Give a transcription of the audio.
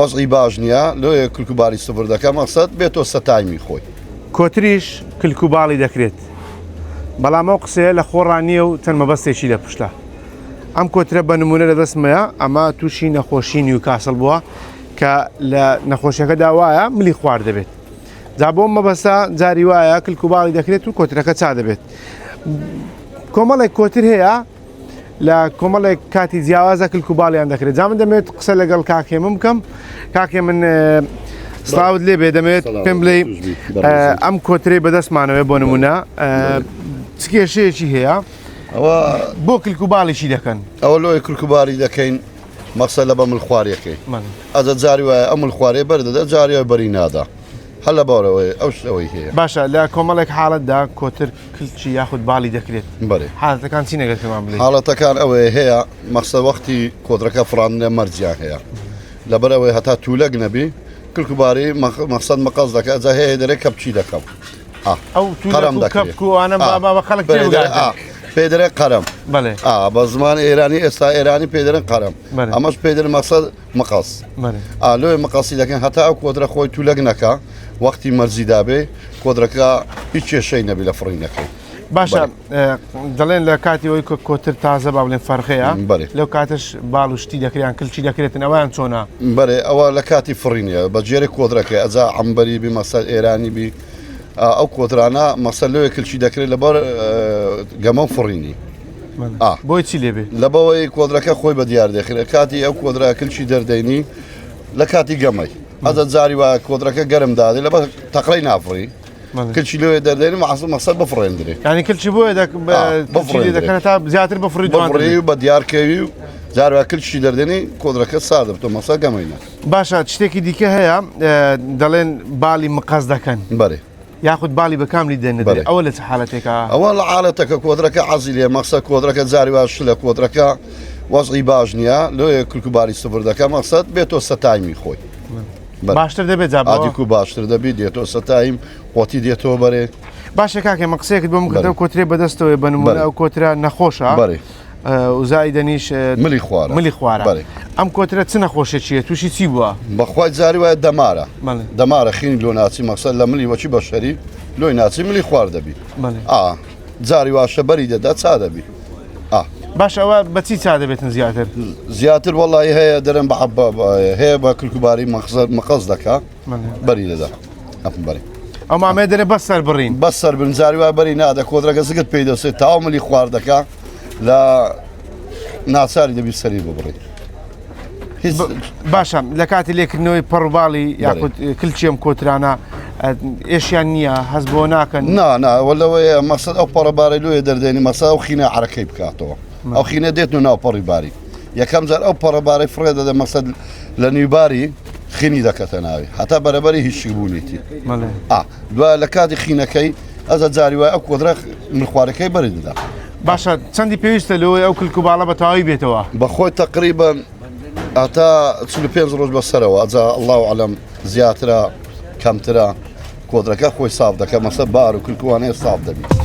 وەزعی باش نییە لۆیە کلکوباری سفر دەکەم مەقسەد بێتۆ سەتایمی خۆی. کۆتریش کلکوباڵی دەکرێت بەڵام ئەو قسەیە لە خۆڕانیە و چەند مەبەستێکی لە پشتە. ئەم کۆترە بە نمونە لە دەستمەیە ئەمە تووشی نەخۆشی نیوکاسڵ بووە کە لە نەخۆشیەکەدا وایە ملی خوارد دەبێت. جا بۆ مەبەستە جاری وایە کلکوباڵی دەکرێت و کۆترەکە چا دەبێت. کۆمەڵێک کۆتر هەیە لە کۆمەڵێک کاتی جیاوازە کلکوباڵیان دەکرێت. جا من دەمێت قسە لەگەڵ کاکێمم بکەم. کاکێ من سلااوت لێ بێ دەمێت پێم بڵێ ئەم کۆترەی بەدەستمانەوە بۆ نمونە چ کێشەیەکی هەیە بۆ کلکوباڵیشی دەکەن. ئەوە لۆی کلکوباری دەکەین مەقسەد لە بە ملخواریەکەی ئەزە جاری وایە ئەم ملخوارێ بەردەدا جاریەوە بەری نادا هەل لە باوەڕەوەی ئەو شتەوەی هەیە. باشە لە کۆمەڵێک حاڵەتدا کۆتر کلچی یاخود باڵی دەکرێت. بەێ حاڵەتەکان چی نەگەر پێمان بڵێ؟ حاڵەتەکان ئەوەیە هەیە مەقسەد وەختی کۆترەکە فڕاندنە مەرجیان هەیە لەبەرەوەی هەتا توولەک نەبی کلکوباری مەقسەد مەقەز دەکات جا هەیە دەرێ کەپچی دەکەم ئەو کەپکووانە بە خەڵک پێدرێ قەرم بڵێ بە زمان ئێرانی ئێستا ئێرانی پێدرن قەرم ئەمەش پێدر مەقسەد مەقەس لۆی مەقەسی دەکەن هەتا ئەو کۆترە خۆی توولەک نەکە وەختی مەرجیدا بێ کۆدرەکە هیچ کێشەی نەبی لە فڕینەکەی. باشە دەڵێن لە کاتی ئەوی کۆتر تازە با بڵێن فەرخەیە لەو کاتش باڵ و شتی دەکریان کلچی دەکرێتن ئەویان چۆنا بەێ ئەوە لە کاتی فڕینە بە جێرە کۆدرەکە ئەجا عەمبەری بی مەسەل ئێرانی بی ئەو کۆترانە مەسەل لەوێ کلچی دەکرێت لەبەر گەمە فڕینی بۆی چی لێبێ لە بەوەی کۆدرەکە خۆی بە دیار دەخرێت کاتی ئەو کۆدرا کلچی دەردەینی لە کاتی گەمەی ئەزە جاری وایە کۆدرەکە گەرم دادێ لە بە تەقڕی نافڕی کلچی لێ دەردێنی مەسەل بفڕێندرێ ینی کلچی بۆیە دەکەن تا زیاتر بفڕی و بە دیارکەوی و جاروا کلچی دەردێنی کۆدرەکە سادە بتۆ مەسە گەمەینە. باشە شتێکی دیکە هەیە دەڵێن باڵی مقەز دەکەن بەێ یاخود باڵی بەکاملی دێنێت ئەوە لە چ حالەتێکە ئەوە لە حالەتەکە کۆدرەکە عەزی لێ مەقسە کۆدرەکە جاری واش لە کۆدرەکە وەزعی باش نییە لۆیە کلکوباری سفر دەکەم مەقسەد بێتۆ سەتایمی خۆی باشتر دەبێت ئادیکو باشتر دەبی دێتۆ سەتایم قوتی دێتەوە بەرێ. باشە کاکە مەقسەیەکت بۆم کردەوە کۆترێ بەدەستەوەی بنمونە ئەو کۆترا نەخۆشە وزای دەنیش ملی خوارە ئەم کۆترە چ نەخۆشێکیە تووشی چی بووە؟ بەخوای جاری وایە دەمارە خینی لۆ ناچی مەقسەد لە ملی وەچی بەشەری لۆی ناچی ملی خوار دەبی جاری واشە بەری دەدا چا دەبی. باش ئەوە بەچی چا دەبێتن زیاتر وەڵی هەیە دەرم بە هەیە بە کلکوباری مەقەز دەکا بەری دەدا بەری ئەو مامێ دەرێ بەس سەر بڕین بەس سەر بن جاری وا بەری نادە کۆدرەکە زگت پێی دەسێت تاو ملی خوار دەکا لە ناچاری دەبی سەری ببڕی. باشە لە کاتی لێکردنەوەی پڕباڵی یاخود کلچیم کۆترانە ئێشیان نییە هەست بۆ ناکەن وەلەوەیە مەسەد ئەو پەڕەبارەی لێ دەردێنی مەسا ئەو خینە عەرەکەی بکاتەوە ئەو خینە دێت و ناو پەڕی باری یەکەم جار ئەو پەڕەبارەی فڕێ دەدە مەسەد لە نیوباری خینی دەکەتە ناوی هەتا بەرەبەری هیچ بوونیتی دوای لە کاتی خینەکەی ئەزە جاری وای ئەو کۆدرە ملخوارەکەی بەری دەدا. باشە چەندی پێویستە لەوەی ئەو کلکوباڵە بە تەواوی بێتەوە بەخۆی تقریبا ئاتا 45 ڕۆژ بەسەرەوە ئەجا الله عەلەم زیاترە کەمترە کۆدرەکە خۆی ساف دەکە مەسە بار و کلکوانەیە ساف دەبی.